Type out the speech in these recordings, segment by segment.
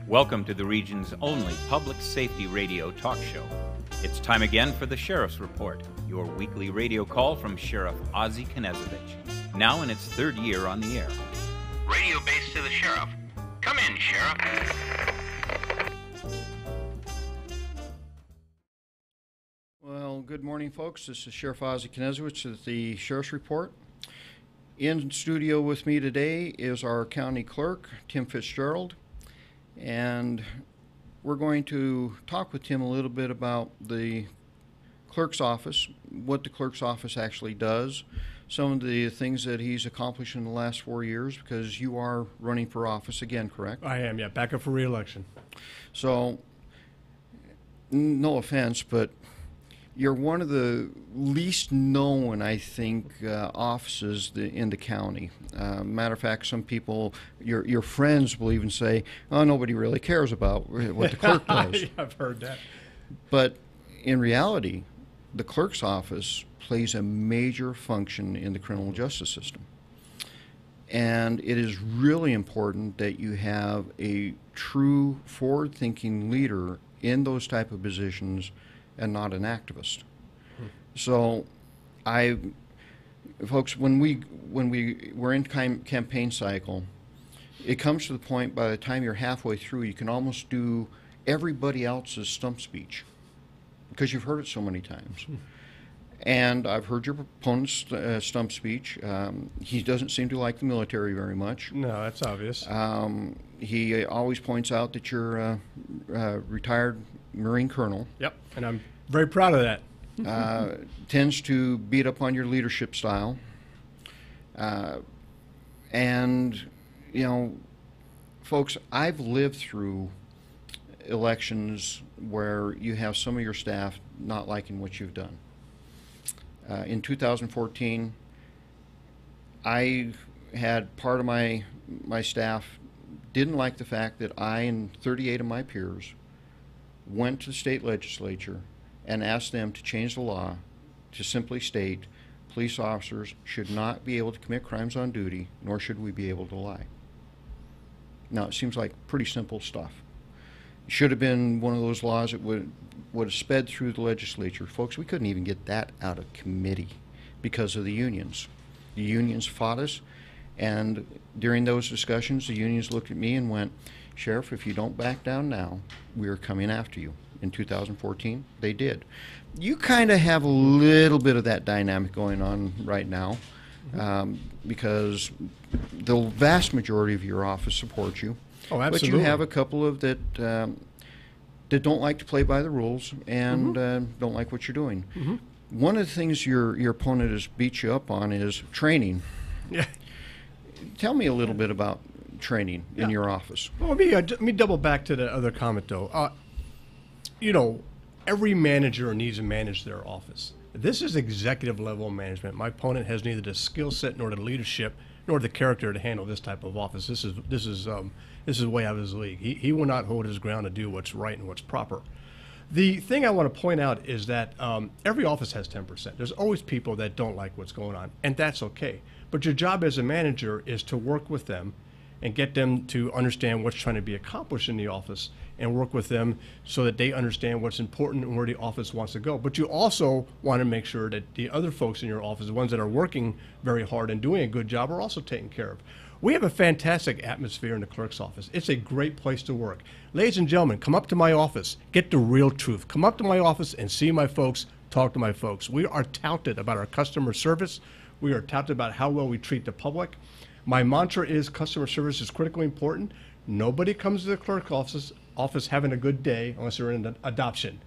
Welcome to the region's only public safety radio talk show. It's time again for the Sheriff's Report, your weekly radio call from Sheriff Ozzie Knezovich, now in its third year on the air. Radio base to the Sheriff. Come in, Sheriff. Well, good morning, folks. This is Sheriff Ozzie Knezovich with the Sheriff's Report. In studio with me today is our county clerk, Tim Fitzgerald. And we're going to talk with Tim a little bit about the clerk's office, what the clerk's office actually does, some of the things that he's accomplished in the last 4 years, because you are running for office again, correct? I am, yeah, back up for re-election. So, no offense, but you're one of the least known, I think, offices in the county. Matter of fact, some people, your friends will even say, oh, nobody really cares about what the clerk does. Yeah, I've heard that. But in reality, the clerk's office plays a major function in the criminal justice system. And it is really important that you have a true forward-thinking leader in those type of positions and not an activist. So, folks, when we're in campaign cycle, it comes to the point by the time you're halfway through, you can almost do everybody else's stump speech because you've heard it so many times. And I've heard your opponent's stump speech. He doesn't seem to like the military very much. No, that's obvious. He always points out that you're a retired Marine colonel. Yep, and I'm very proud of that. Tends to beat up on your leadership style. And, you know, folks, I've lived through elections where you have some of your staff not liking what you've done. In 2014, I had part of my staff didn't like the fact that I and 38 of my peers went to the state legislature and asked them to change the law to simply state police officers should not be able to commit crimes on duty, nor should we be able to lie. Now, it seems like pretty simple stuff. It should have been one of those laws that would have sped through the legislature. Folks, we couldn't even get that out of committee because of the unions. The unions fought us, and during those discussions, the unions looked at me and went, Sheriff, if you don't back down now, we are coming after you. In 2014, they did. You kind of have a little bit of that dynamic going on right now, because the vast majority of your office supports you. Oh, absolutely. But you have a couple of that don't like to play by the rules and don't like what you're doing. One of the things your opponent has beat you up on is training. Yeah. Tell me a little bit about training in your office. Well, let me double back to the other comment, though. You know, every manager needs to manage their office. This is executive level management. My opponent has neither the skill set nor the leadership nor the character to handle this type of office. This is way out of his league. He will not hold his ground to do what's right and what's proper. The thing I want to point out is that every office has 10%. There's always people that don't like what's going on, and that's okay. But your job as a manager is to work with them and get them to understand what's trying to be accomplished in the office and work with them so that they understand what's important and where the office wants to go. But you also want to make sure that the other folks in your office, the ones that are working very hard and doing a good job, are also taken care of. We have a fantastic atmosphere in the clerk's office. It's a great place to work. Ladies and gentlemen, come up to my office, get the real truth. Come up to my office and see my folks, talk to my folks. We are touted about our customer service. We are touted about how well we treat the public. My mantra is customer service is critically important. Nobody comes to the clerk's office having a good day unless they're in adoption.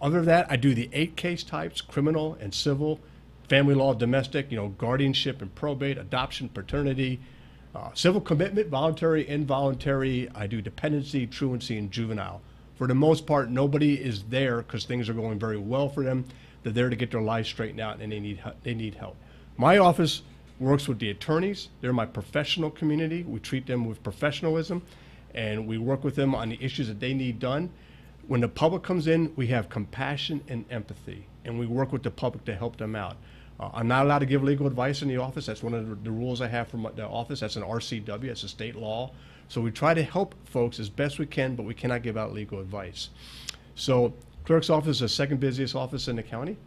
Other than that, I do the 8 case types, criminal and civil, family law, domestic, guardianship and probate, adoption, paternity, civil commitment, voluntary, involuntary. I do dependency, truancy, and juvenile. For the most part, nobody is there because things are going very well for them. They're there to get their lives straightened out, and they need help. My office, works with the attorneys. They're my professional community. We treat them with professionalism, and we work with them on the issues that they need done. When the public comes in, we have compassion and empathy, and we work with the public to help them out. I'm not allowed to give legal advice in the office. That's one of the rules I have from the office. That's an RCW. That's a state law. So we try to help folks as best we can, but we cannot give out legal advice. So clerk's office is the second busiest office in the county.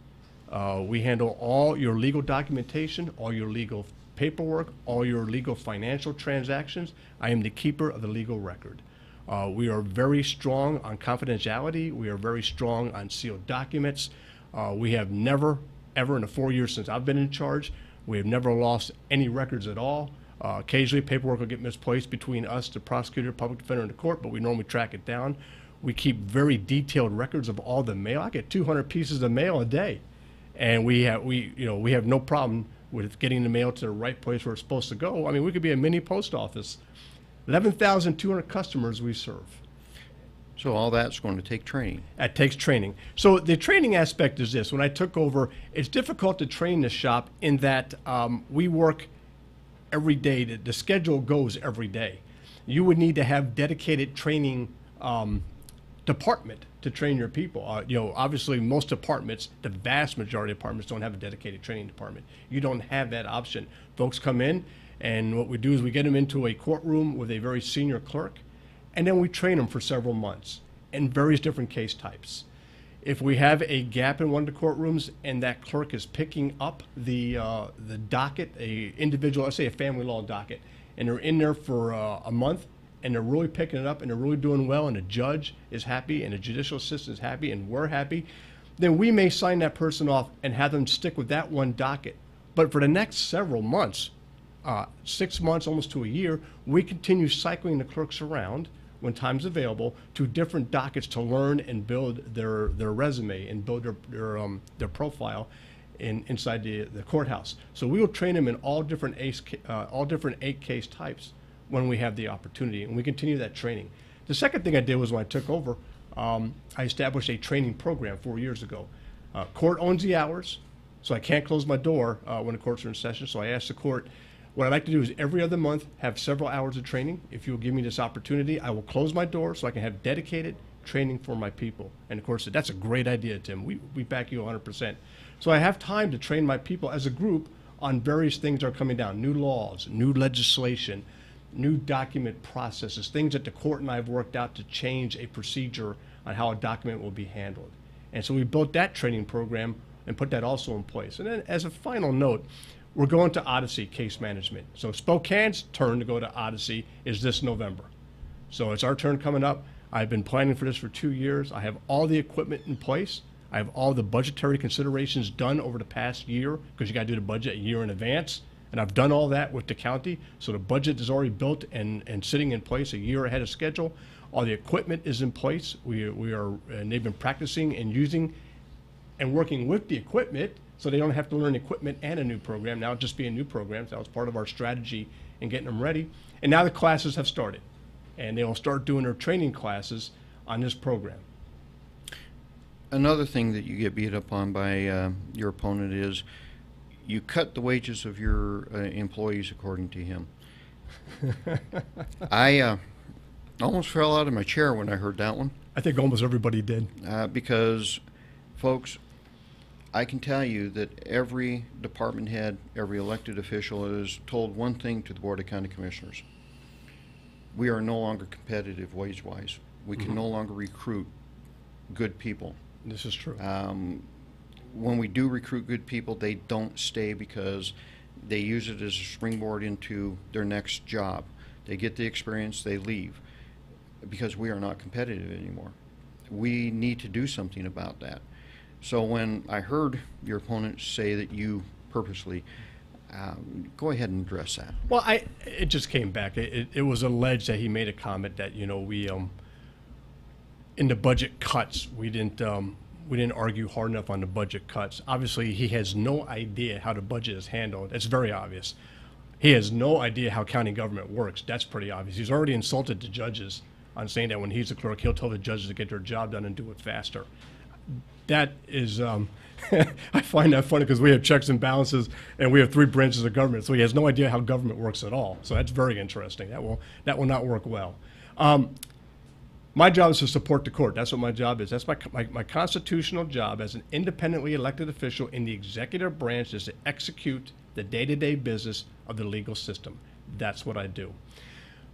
We handle all your legal documentation, all your legal paperwork, all your legal financial transactions. I am the keeper of the legal record. We are very strong on confidentiality. We are very strong on sealed documents. We have never, ever in the 4 years since I've been in charge, we have never lost any records at all. Occasionally paperwork will get misplaced between us, the prosecutor, public defender, and the court, but we normally track it down. We keep very detailed records of all the mail. I get 200 pieces of mail a day, and we have no problem with getting the mail to the right place where it's supposed to go. I mean, we could be a mini post office. 11,200 customers we serve. So all that's going to take training. That takes training. So the training aspect is this. When I took over, it's difficult to train the shop in that we work every day. The schedule goes every day. You would need to have dedicated training department to train your people. Obviously most departments, the vast majority of departments don't have a dedicated training department. You don't have that option. Folks come in, and what we do is we get them into a courtroom with a very senior clerk, and then we train them for several months in various different case types. If we have a gap in one of the courtrooms and that clerk is picking up the docket, a individual, let's say a family law docket, and they're in there for a month, and they're really picking it up, and they're really doing well, and the judge is happy, and the judicial assistant is happy, and we're happy, then we may sign that person off and have them stick with that one docket. But for the next several months, 6 months, almost to a year, we continue cycling the clerks around when time's available to different dockets to learn and build their resume and build their profile inside the courthouse. So we will train them in all different 8 case types when we have the opportunity, and we continue that training. The second thing I did was when I took over, I established a training program 4 years ago. Court owns the hours, so I can't close my door when the courts are in session, so I asked the court, what I'd like to do is every other month have several hours of training. If you'll give me this opportunity, I will close my door so I can have dedicated training for my people. And of course, that's a great idea, Tim. We back you 100%. So I have time to train my people as a group on various things that are coming down, new laws, new legislation, new document processes, things that the court and I have worked out to change a procedure on how a document will be handled. And so we built that training program and put that also in place. And then as a final note, we're going to Odyssey case management. So Spokane's turn to go to Odyssey is this November. So it's our turn coming up. I've been planning for this for 2 years. I have all the equipment in place. I have all the budgetary considerations done over the past year, because you got to do the budget a year in advance. And I've done all that with the county. So the budget is already built and sitting in place a year ahead of schedule. All the equipment is in place. And they've been practicing and using and working with the equipment, so they don't have to learn equipment and a new program. Now it'll just be a new program. So that was part of our strategy in getting them ready. And now the classes have started, and they will start doing their training classes on this program. Another thing that you get beat up on by your opponent is you cut the wages of your employees according to him. I almost fell out of my chair when I heard that one. I think almost everybody did. Because, folks, I can tell you that every department head, every elected official is told one thing to the Board of County Commissioners. We are no longer competitive wage-wise. We can no longer recruit good people. This is true. When we do recruit good people, they don't stay because they use it as a springboard into their next job. They get the experience, they leave, because we are not competitive anymore. We need to do something about that. So when I heard your opponent say that you purposely, go ahead and address that. Well, it just came back. It was alleged that he made a comment that, we in the budget cuts, we didn't argue hard enough on the budget cuts. Obviously, he has no idea how the budget is handled. It's very obvious. He has no idea how county government works. That's pretty obvious. He's already insulted the judges on saying that when he's the clerk, he'll tell the judges to get their job done and do it faster. that is, I find that funny because we have checks and balances and we have 3 branches of government, so he has no idea how government works at all. So that's very interesting. That will not work well. My job is to support the court. That's what my job is. That's my constitutional job as an independently elected official in the executive branch, is to execute the day-to-day business of the legal system. That's what I do.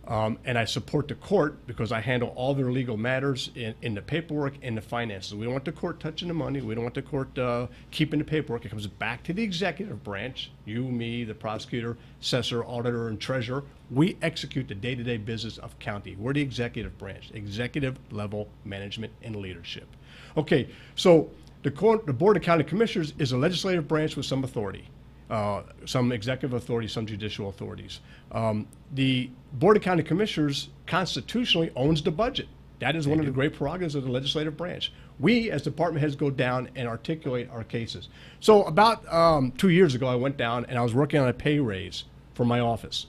And I support the court because I handle all their legal matters in the paperwork and the finances. We don't want the court touching the money. We don't want the court keeping the paperwork. It comes back to the executive branch, you, me, the prosecutor, assessor, auditor, and treasurer. We execute the day-to-day business of county. We're the executive branch, executive level management and leadership. Okay, so the Board of County Commissioners is a legislative branch with some authority. Some executive authorities, some judicial authorities. The Board of County Commissioners constitutionally owns the budget. That is one of the great prerogatives of the legislative branch. We, as department heads, go down and articulate our cases. So about 2 years ago, I went down and I was working on a pay raise for my office.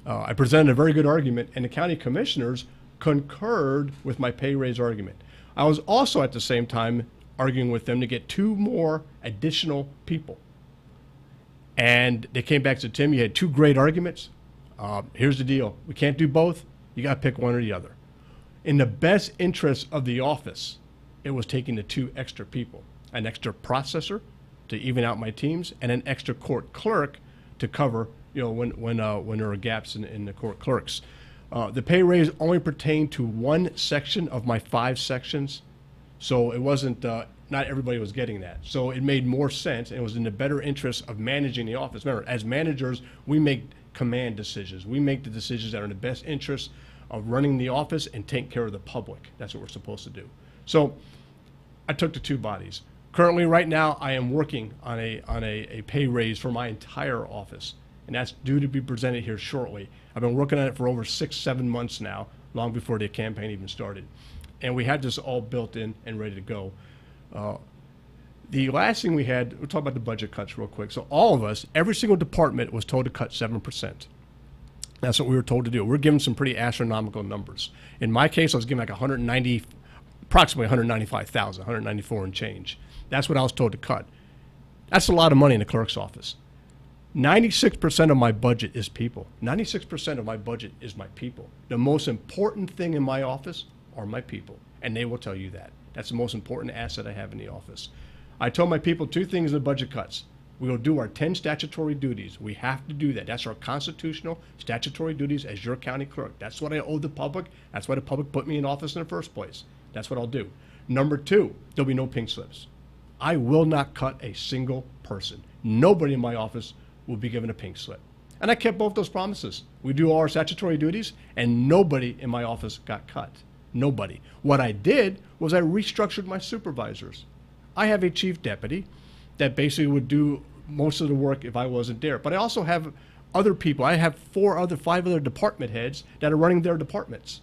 I presented a very good argument, and the county commissioners concurred with my pay raise argument. I was also at the same time arguing with them to get 2 more additional people. And they came back and said, Tim, you had 2 great arguments. Here's the deal. We can't do both. You got to pick one or the other. In the best interest of the office, it was taking the 2 extra people, an extra processor to even out my teams, and an extra court clerk to cover, when there are gaps in the court clerks. The pay raise only pertained to 1 section of my 5 sections, so it wasn't. Not everybody was getting that. So it made more sense, and it was in the better interest of managing the office. Remember, as managers, we make command decisions. We make the decisions that are in the best interest of running the office and taking care of the public. That's what we're supposed to do. So I took the 2 bodies. Currently, right now, I am working on a pay raise for my entire office, and that's due to be presented here shortly. I've been working on it for over 6-7 months now, long before the campaign even started. And we had this all built in and ready to go. The last thing we had, we'll talk about the budget cuts real quick. So all of us, every single department was told to cut 7%. That's what we were told to do. We're given some pretty astronomical numbers. In my case, I was given like approximately 195,000, 194 and change. That's what I was told to cut. That's a lot of money in the clerk's office. 96% of my budget is people. 96% of my budget is my people. The most important thing in my office are my people, and they will tell you that. That's the most important asset I have in the office. I told my people 2 things in the budget cuts. We will do our 10 statutory duties. We have to do that. That's our constitutional statutory duties as your county clerk. That's what I owe the public. That's why the public put me in office in the first place. That's what I'll do. Number 2, there'll be no pink slips. I will not cut a single person. Nobody in my office will be given a pink slip. And I kept both those promises. We do all our statutory duties, and nobody in my office got cut. Nobody. What I did was I restructured my supervisors. I have a chief deputy that basically would do most of the work if I wasn't there. But I also have other people. I have 5 other department heads that are running their departments.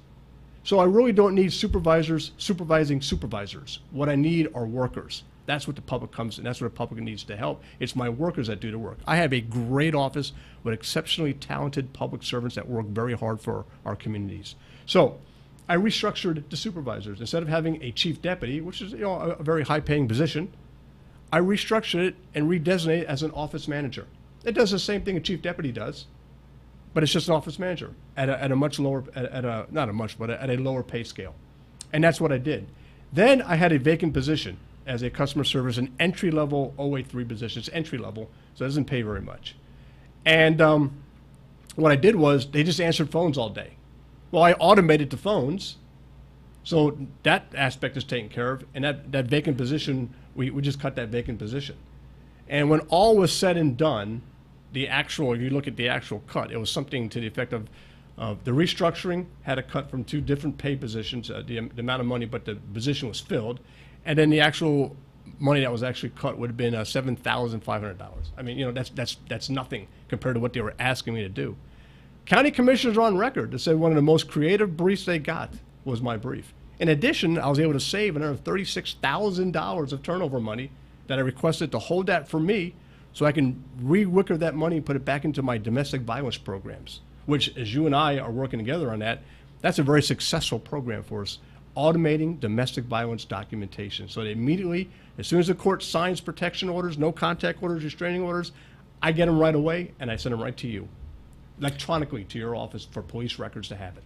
So I really don't need supervisors supervising supervisors. What I need are workers. That's what the public comes, and that's what the public needs to help. It's my workers that do the work. I have a great office with exceptionally talented public servants that work very hard for our communities. So I restructured the supervisors. Instead of having a chief deputy, which is a very high-paying position, I restructured it and redesignated it as an office manager. It does the same thing a chief deputy does, but it's just an office manager at a much lower, at a lower pay scale. And that's what I did. Then I had a vacant position as a customer service, an entry-level 083 position. It's entry-level, so it doesn't pay very much. And what I did was they just answered phones all day. Well, I automated the phones, so that aspect is taken care of, and that vacant position, we just cut that vacant position. And when all was said and done, if you look at the actual cut, it was something to the effect of the restructuring had a cut from 2 different pay positions, the amount of money, but the position was filled, and then the actual money that was actually cut would have been $7,500. I mean, that's nothing compared to what they were asking me to do. County commissioners are on record to say one of the most creative briefs they got was my brief. In addition, I was able to save another $36,000 of turnover money that I requested to hold that for me so I can re-wicker that money and put it back into my domestic violence programs, which, as you and I are working together on that, that's a very successful program for us. automating domestic violence documentation. So that immediately, as soon as the court signs protection orders, no contact orders, restraining orders, I get them right away and I send them right to you, electronically to your office for police records to have it.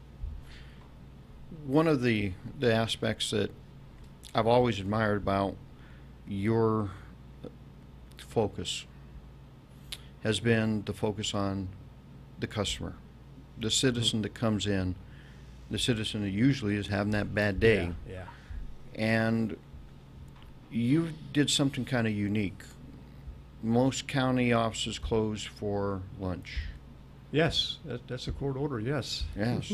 One of the aspects that I've always admired about your focus has been the focus on the customer, the citizen that comes in, the citizen that usually is having that bad day. Yeah. And you did something kind of unique. Most county offices close for lunch. Yes, that's a court order, yes. Yes.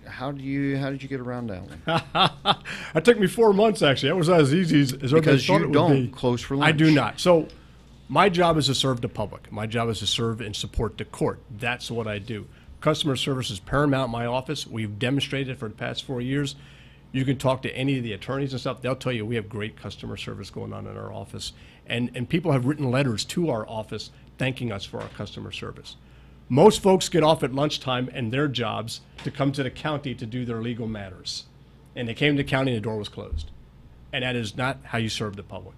How did you get around that one? It took me 4 months, actually. That was not as easy as everybody Because thought you it would don't be. close for lunch. I do not. So my job is to serve the public. My job is to serve and support the court. That's what I do. Customer service is paramount in my office. We've demonstrated for the past 4 years. You can talk to any of the attorneys and stuff. They'll tell you we have great customer service going on in our office. And people have written letters to our office thanking us for our customer service. Most folks get off at lunchtime and their jobs to come to the county to do their legal matters. And they came to the county and the door was closed. And that is not how you serve the public.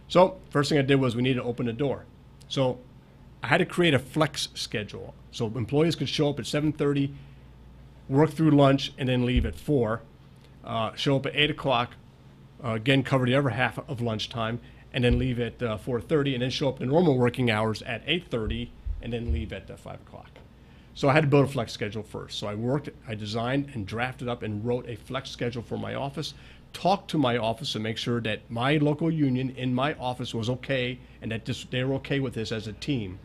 So first thing I did was we needed to open the door. So I had to create a flex schedule. So employees could show up at 7:30, work through lunch, and then leave at 4. Show up at 8 o'clock, again cover the other half of lunchtime, and then leave at 4:30, and then show up in normal working hours at 8:30, and then leave at 5 o'clock. So I had to build a flex schedule first. So I designed and drafted up and wrote a flex schedule for my office, talked to my office to make sure that my local union in my office was okay and that they were okay with this as a team.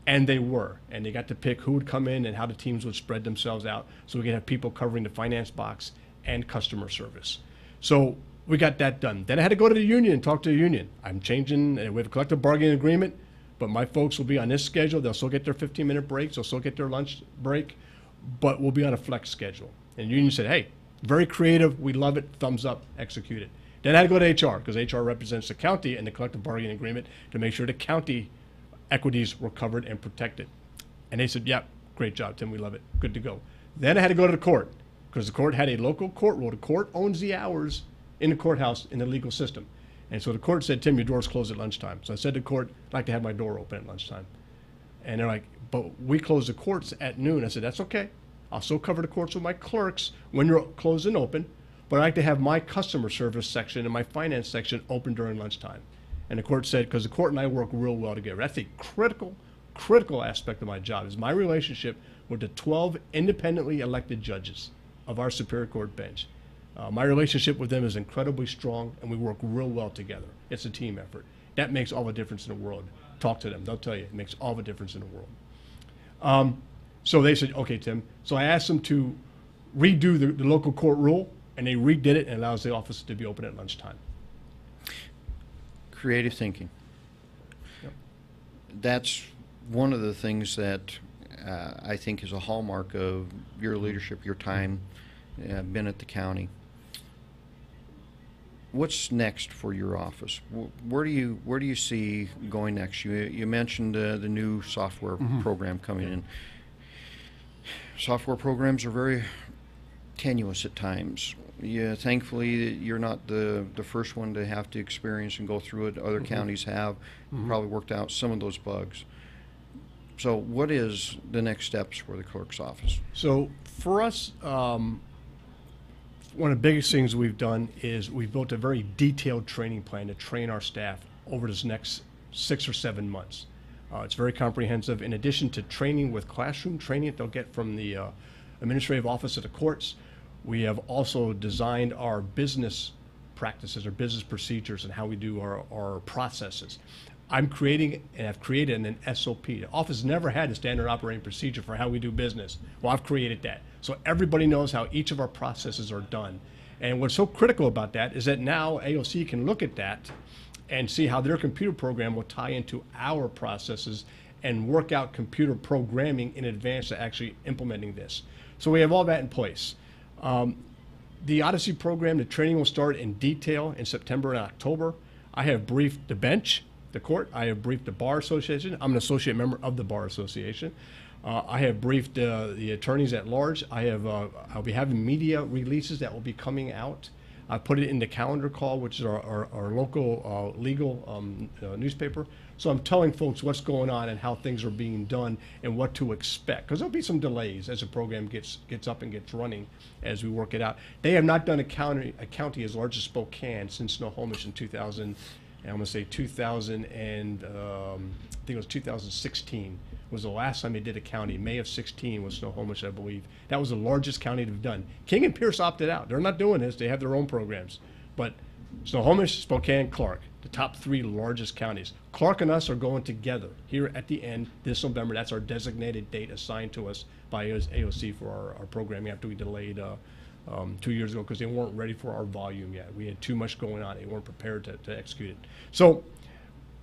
And they were. And they got to pick who would come in and how the teams would spread themselves out so we could have people covering the finance box and customer service. So we got that done. Then I had to go to the union and talk to the union. I'm changing, we have a collective bargaining agreement, but my folks will be on this schedule. They'll still get their 15-minute breaks. They'll still get their lunch break, but we'll be on a flex schedule. And the union said, hey, very creative. We love it. Thumbs up. Execute it. Then I had to go to HR because HR represents the county and the collective bargaining agreement to make sure the county equities were covered and protected. And they said, yeah, great job, Tim. We love it. Good to go. Then I had to go to the court because the court had a local court rule. The court owns the hours in the courthouse in the legal system. And so the court said, Tim, your door's closed at lunchtime. So I said to the court, I'd like to have my door open at lunchtime. And they're like, but we close the courts at noon. I said, that's okay. I'll still cover the courts with my clerks when you're closed and open, but I'd like to have my customer service section and my finance section open during lunchtime. And the court said, because the court and I work real well together. That's a critical aspect of my job, is my relationship with the 12 independently elected judges of our Superior Court bench. My relationship with them is incredibly strong, and we work real well together. It's a team effort. That makes all the difference in the world. Talk to them. They'll tell you it makes all the difference in the world. So they said, okay, Tim. So I asked them to redo the local court rule, and they redid it and allows the office to be open at lunchtime. Creative thinking. Yep. That's one of the things that I think is a hallmark of your leadership, your time, been at the county. What's next for your office? Where do you see going next? You mentioned the new software program coming in. Software programs are very tenuous at times. Thankfully, you're not the first one to have to experience and go through it. Other counties have probably worked out some of those bugs. So what is the next steps for the clerk's office? So for us, one of the biggest things we've done is we've built a very detailed training plan to train our staff over this next 6 or 7 months. It's very comprehensive. In addition to training with classroom training that they'll get from the administrative office of the courts, we have also designed our business practices, our business procedures, and how we do our processes. I'm creating and have created an SOP. The office never had a standard operating procedure for how we do business. Well, I've created that. So everybody knows how each of our processes are done. And what's so critical about that is that now AOC can look at that and see how their computer program will tie into our processes and work out computer programming in advance to actually implementing this. So we have all that in place. The Odyssey program, the training will start in detail in September and October. I have briefed the bench, the court. I have briefed the Bar Association. I'm an associate member of the Bar Association. I have briefed the attorneys at large. I'll be having media releases that will be coming out. I put it in the calendar call, which is our local legal newspaper. So I'm telling folks what's going on and how things are being done and what to expect. Because there'll be some delays as the program gets up and gets running as we work it out. They have not done a county as large as Spokane since Snohomish in 2000. And I'm going to say 2000 and I think it was 2016 was the last time they did a county. May of 16 was Snohomish, I believe. That was the largest county they've done. King and Pierce opted out. They're not doing this. They have their own programs. But Snohomish, Spokane, Clark, the top 3 largest counties. Clark and us are going together here at the end this November. That's our designated date assigned to us by AOC for our programming after we delayed 2 years ago because they weren't ready for our volume yet. We had too much going on. They weren't prepared to execute it. So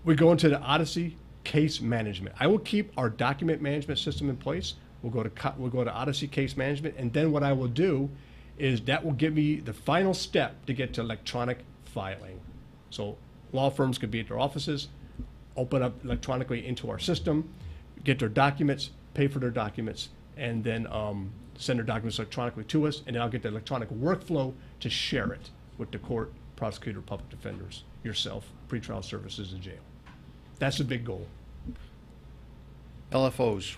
we go into the Odyssey case management. I will keep our document management system in place. We'll go to Odyssey case management, and then what I will do is that will give me the final step to get to electronic filing. So law firms could be at their offices, open up electronically into our system, get their documents, pay for their documents, and then send their documents electronically to us, and then I'll get the electronic workflow to share it with the court, prosecutor, public defenders, yourself, pretrial services, and jail. That's the big goal. LFOs.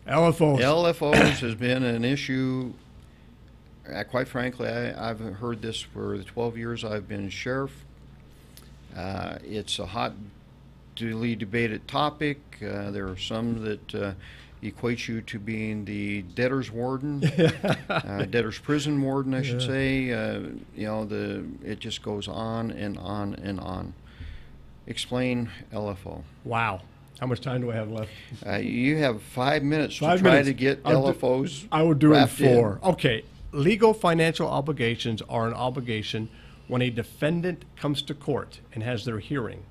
LFOs. LFOs has been an issue. Quite frankly, I've heard this for the 12 years I've been sheriff. It's a hotly debated topic. There are some that equate you to being the debtor's warden, debtor's prison warden, I should say. It just goes on and on and on. Explain LFO. Wow. How much time do I have left? You have 5 minutes to try to get LFOs. I will do it in 4. In. Okay. Legal financial obligations are an obligation when a defendant comes to court and has their hearing,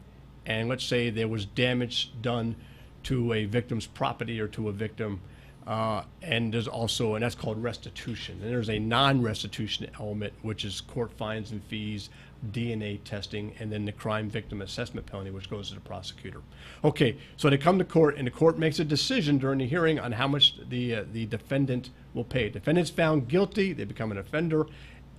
and let's say there was damage done to a victim's property or to a victim, and there's also, and that's called restitution. And there's a non-restitution element, which is court fines and fees, DNA testing, and then the crime victim assessment penalty, which goes to the prosecutor. Okay, so they come to court, and the court makes a decision during the hearing on how much the defendant will pay. Defendant's found guilty, they become an offender,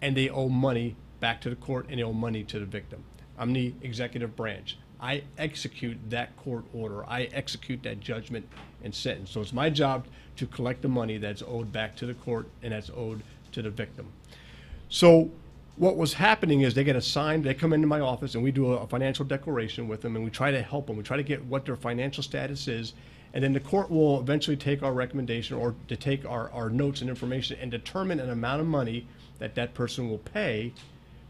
and they owe money back to the court, and they owe money to the victim. I'm the executive branch. I execute that court order. I execute that judgment and sentence. So it's my job to collect the money that's owed back to the court and that's owed to the victim. So what was happening is they get assigned, they come into my office and we do a financial declaration with them and we try to help them. We try to get what their financial status is, and then the court will eventually take our recommendation or to take our notes and information and determine an amount of money that person will pay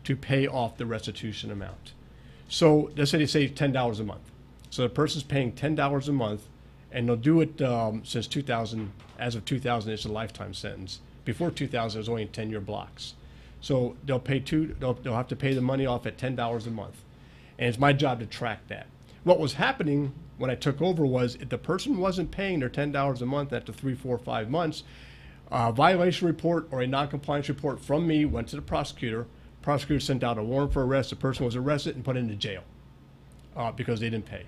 to pay off the restitution amount. So let's say they say $10 a month. So the person's paying $10 a month, and they'll do it since 2000. As of 2000, it's a lifetime sentence. Before 2000, it was only in 10-year blocks. So they'll have to pay the money off at $10 a month, and it's my job to track that. What was happening when I took over was if the person wasn't paying their $10 a month after 3, 4, 5 months, a violation report or a non-compliance report from me went to the prosecutor. Prosecutor sent out a warrant for arrest. The person was arrested and put into jail because they didn't pay.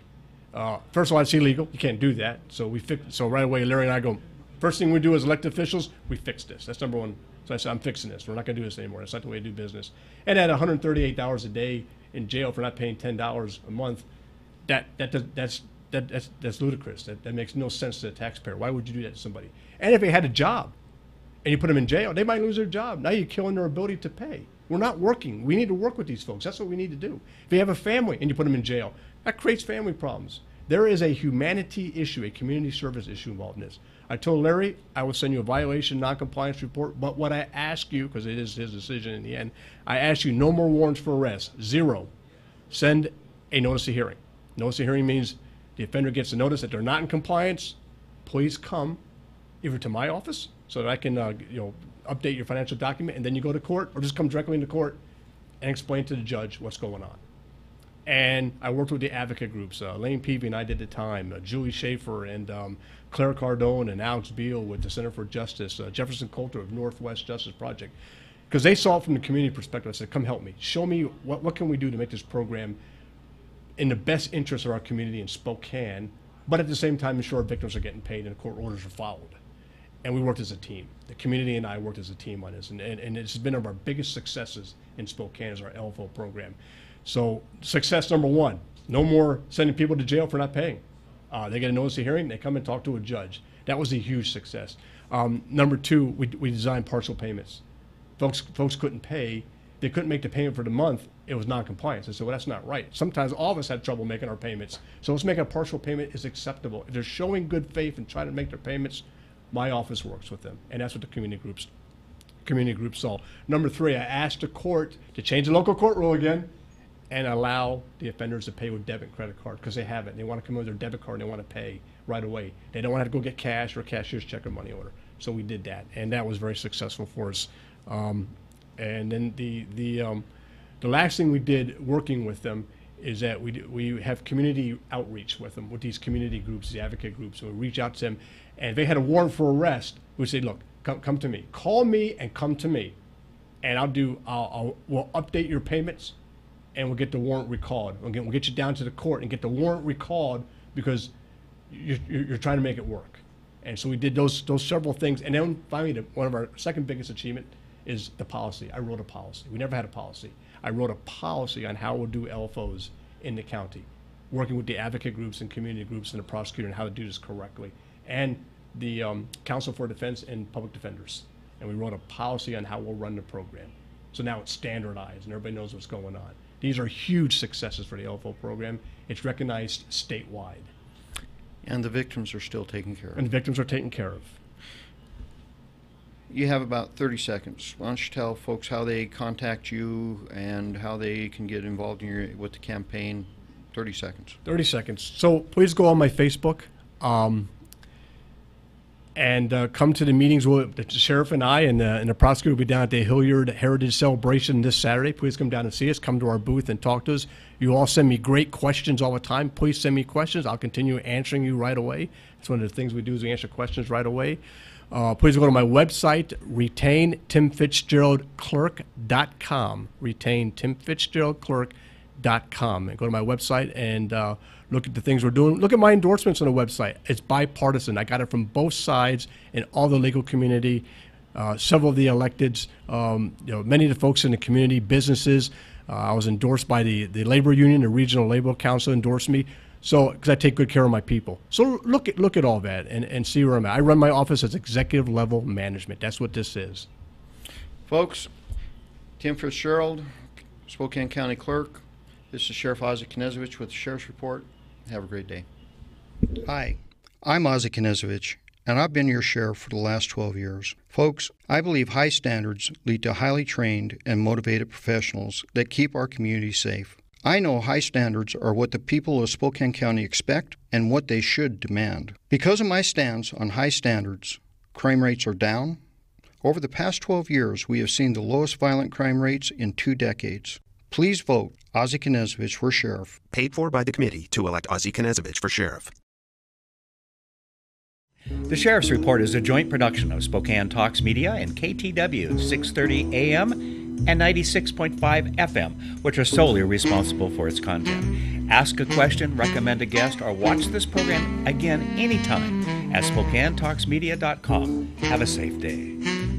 First of all, it's illegal. You can't do that. So so right away, Larry and I go, first thing we do as elected officials, we fix this. That's number one. So I said, I'm fixing this. We're not going to do this anymore. That's not the way to do business. And at $138 a day in jail for not paying $10 a month, that's ludicrous. That makes no sense to the taxpayer. Why would you do that to somebody? And if they had a job and you put them in jail, they might lose their job. Now you're killing their ability to pay. We're not working. We need to work with these folks. That's what we need to do. If you have a family and you put them in jail, that creates family problems. There is a humanity issue, a community service issue involved in this. I told Larry I will send you a violation non-compliance report, but what I ask you, because it is his decision in the end, I ask you no more warrants for arrest. 0. Send a notice of hearing. Notice of hearing means the offender gets a notice that they're not in compliance. Please come either to my office so that I can update your financial document, and then you go to court, or just come directly into court and explain to the judge what's going on. And I worked with the advocate groups. Lane Peavy and I did the time. Julie Schaefer and Claire Cardone and Alex Beal with the Center for Justice. Jefferson Coulter of Northwest Justice Project. Because they saw it from the community perspective. I said, come help me. Show me what can we do to make this program in the best interest of our community in Spokane but at the same time ensure victims are getting paid and court orders are followed. And we worked as a team. The community and I worked as a team on this, and it's been one of our biggest successes in Spokane is our LFO program. So success number one, no more sending people to jail for not paying. They get a notice of hearing, they come and talk to a judge. That was a huge success. Number two, we designed partial payments. Folks couldn't pay. They couldn't make the payment for the month. It was non-compliance. I said, well, that's not right. Sometimes all of us had trouble making our payments. So let's make a partial payment is acceptable. If they're showing good faith and trying to make their payments, my office works with them. And that's what the community groups saw. Number three, I asked the court to change the local court rule again and allow the offenders to pay with debit and credit card because they have it. They want to come in with their debit card and they want to pay right away. They don't want to have to go get cash or a cashier's check or money order. So we did that, and that was very successful for us. And then the last thing we did working with them is that we have community outreach with them, with these community groups, the advocate groups, and we reach out to them. And if they had a warrant for arrest, we say, look, come to me. Call me and come to me. And we'll update your payments and we'll get the warrant recalled. We'll get you down to the court and get the warrant recalled because you're trying to make it work. And so we did those several things. And then finally, one of our second biggest achievement is the policy. I wrote a policy. We never had a policy. I wrote a policy on how we'll do LFOs in the county, working with the advocate groups and community groups and the prosecutor on how to do this correctly, and the Council for Defense and Public Defenders. And we wrote a policy on how we'll run the program. So now it's standardized and everybody knows what's going on. These are huge successes for the LFO program. It's recognized statewide. And the victims are still taken care of. And the victims are taken care of. You have about 30 seconds. Why don't you tell folks how they contact you and how they can get involved with the campaign? 30 seconds. 30 seconds. So please go on my Facebook and come to the meetings. The sheriff and I and the prosecutor will be down at the Hilliard Heritage Celebration this Saturday. Please come down and see us. Come to our booth and talk to us. You all send me great questions all the time. Please send me questions. I'll continue answering you right away. That's one of the things we do is we answer questions right away. Please go to my website, retaintimfitzgeraldclerk.com, retaintimfitzgeraldclerk.com, and go to my website and look at the things we're doing. Look at my endorsements on the website. It's bipartisan. I got it from both sides and all the legal community, several of the electeds, many of the folks in the community, businesses. I was endorsed by the labor union, the regional labor council endorsed me. So, because I take good care of my people. So look at all that and see where I'm at. I run my office as executive level management. That's what this is. Folks, Tim Fitzgerald, Spokane County Clerk. This is Sheriff Ozzie Knezovich with the Sheriff's Report. Have a great day. Hi, I'm Ozzie Knezovich, and I've been your sheriff for the last 12 years. Folks, I believe high standards lead to highly trained and motivated professionals that keep our community safe. I know high standards are what the people of Spokane County expect and what they should demand. Because of my stance on high standards, crime rates are down. Over the past 12 years, we have seen the lowest violent crime rates in 2 decades. Please vote Ozzie Knezovich for sheriff. Paid for by the committee to elect Ozzie Knezovich for sheriff. The Sheriff's Report is a joint production of Spokane Talks Media and KTW 630 AM and 96.5 FM, which are solely responsible for its content. Ask a question, recommend a guest, or watch this program again anytime at SpokaneTalksMedia.com. Have a safe day.